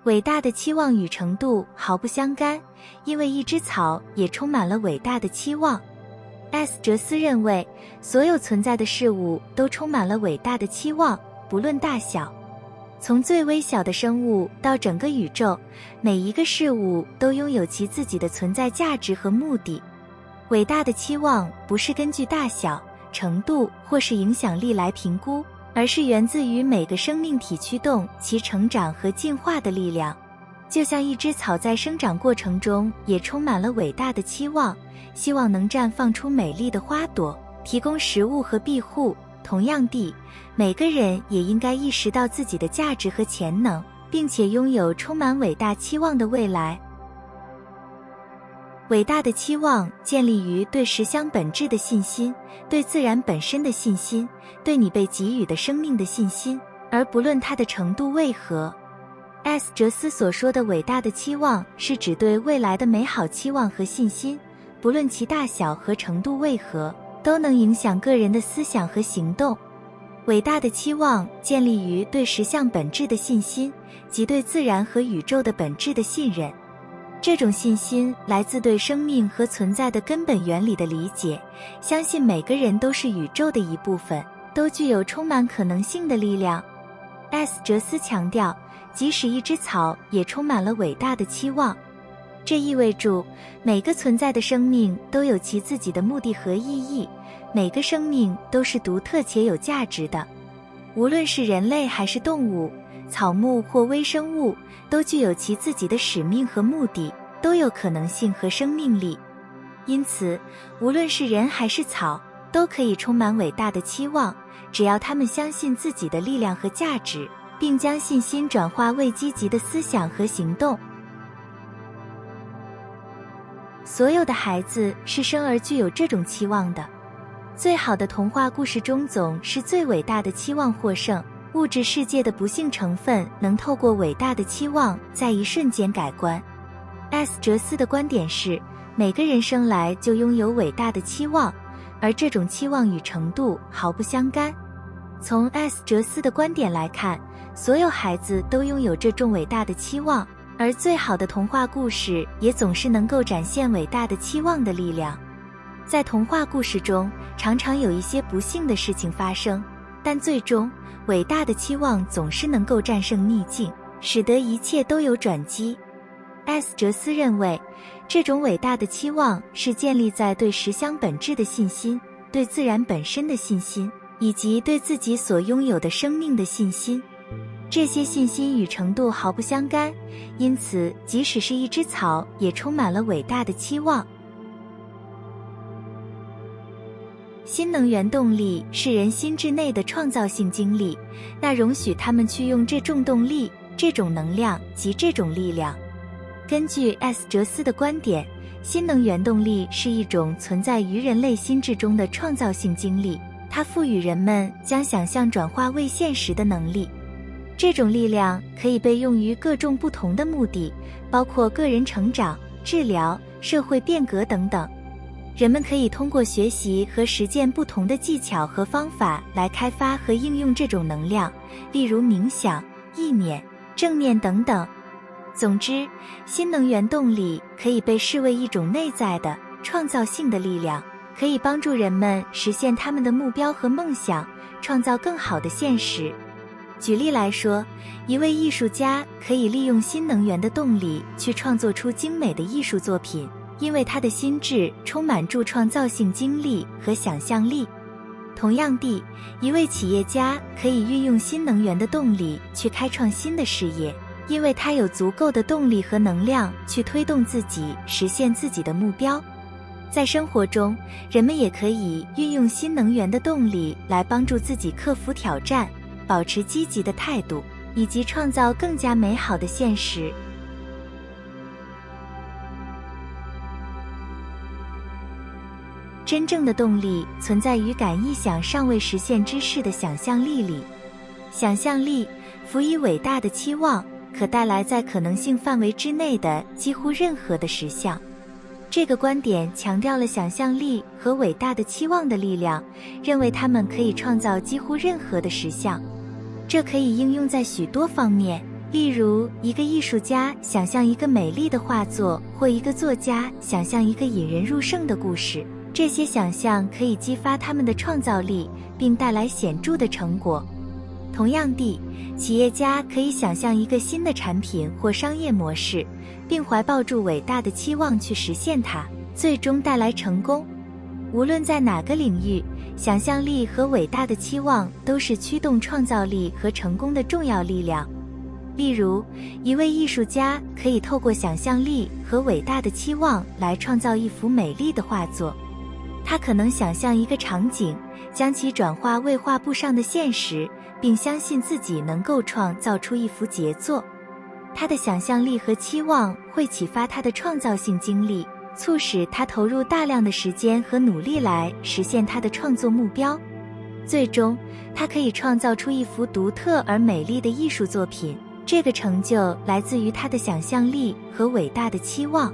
伟大的期望与程度毫不相干，因为一枝草也充满了伟大的期望。S. 哲斯认为，所有存在的事物都充满了伟大的期望，不论大小。从最微小的生物到整个宇宙，每一个事物都拥有其自己的存在价值和目的。伟大的期望不是根据大小、程度或是影响力来评估，而是源自于每个生命体驱动其成长和进化的力量。就像一枝草在生长过程中也充满了伟大的期望，希望能绽放出美丽的花朵，提供食物和庇护。同样地，每个人也应该意识到自己的价值和潜能，并且拥有充满伟大期望的未来。伟大的期望建立于对实相本质的信心，对自然本身的信心，对你被给予的生命的信心，而不论它的程度为何。S. 哲斯所说的伟大的期望是指对未来的美好期望和信心，不论其大小和程度为何，都能影响个人的思想和行动。伟大的期望建立于对实相本质的信心，即对自然和宇宙的本质的信任。这种信心来自对生命和存在的根本原理的理解，相信每个人都是宇宙的一部分，都具有充满可能性的力量。S. 哲斯强调，即使一枝草也充满了伟大的期望。这意味着每个存在的生命都有其自己的目的和意义，每个生命都是独特且有价值的。无论是人类还是动物、草木或微生物，都具有其自己的使命和目的，都有可能性和生命力。因此，无论是人还是草，都可以充满伟大的期望，只要他们相信自己的力量和价值，并将信心转化为积极的思想和行动。所有的孩子是生而具有这种期望的。最好的童话故事中总是最伟大的期望获胜，物质世界的不幸成分能透过伟大的期望在一瞬间改观。S. 哲斯的观点是，每个人生来就拥有伟大的期望，而这种期望与程度毫不相干。从 S. 哲斯的观点来看，所有孩子都拥有这种伟大的期望，而最好的童话故事也总是能够展现伟大的期望的力量。在童话故事中，常常有一些不幸的事情发生，但最终，伟大的期望总是能够战胜逆境，使得一切都有转机。S. 哲斯认为，这种伟大的期望是建立在对实相本质的信心、对自然本身的信心，以及对自己所拥有的生命的信心。这些信心与程度毫不相干，因此即使是一枝草也充满了伟大的期望。新能源动力是人心智内的创造性经历，那容许他们去用这种动力、这种能量及这种力量。根据 S. 哲斯的观点，新能源动力是一种存在于人类心智中的创造性经历，它赋予人们将想象转化为现实的能力。这种力量可以被用于各种不同的目的，包括个人成长、治疗、社会变革等等。人们可以通过学习和实践不同的技巧和方法来开发和应用这种能量，例如冥想、意念、正念等等。总之，新能源动力可以被视为一种内在的创造性的力量，可以帮助人们实现他们的目标和梦想，创造更好的现实。举例来说，一位艺术家可以利用新能源的动力去创作出精美的艺术作品，因为他的心智充满著创造性精力和想象力。同样地，一位企业家可以运用新能源的动力去开创新的事业，因为他有足够的动力和能量去推动自己实现自己的目标。在生活中，人们也可以运用新能源的动力来帮助自己克服挑战，保持积极的态度，以及创造更加美好的现实。真正的动力存在于敢臆想尚未实现之事的想象力里。想象力辅以伟大的期望，可带来在可能性范围之内的几乎任何的实相。这个观点强调了想象力和伟大的期望的力量，认为它们可以创造几乎任何的实相。这可以应用在许多方面，例如，一个艺术家想象一个美丽的画作，或一个作家想象一个引人入胜的故事。这些想象可以激发他们的创造力，并带来显著的成果。同样地，企业家可以想象一个新的产品或商业模式，并怀抱住伟大的期望去实现它，最终带来成功。无论在哪个领域，想象力和伟大的期望都是驱动创造力和成功的重要力量。例如，一位艺术家可以透过想象力和伟大的期望来创造一幅美丽的画作。他可能想象一个场景，将其转化为画布上的现实，并相信自己能够创造出一幅杰作。他的想象力和期望会启发他的创造性精力，促使他投入大量的时间和努力来实现他的创作目标。最终，他可以创造出一幅独特而美丽的艺术作品。这个成就来自于他的想象力和伟大的期望。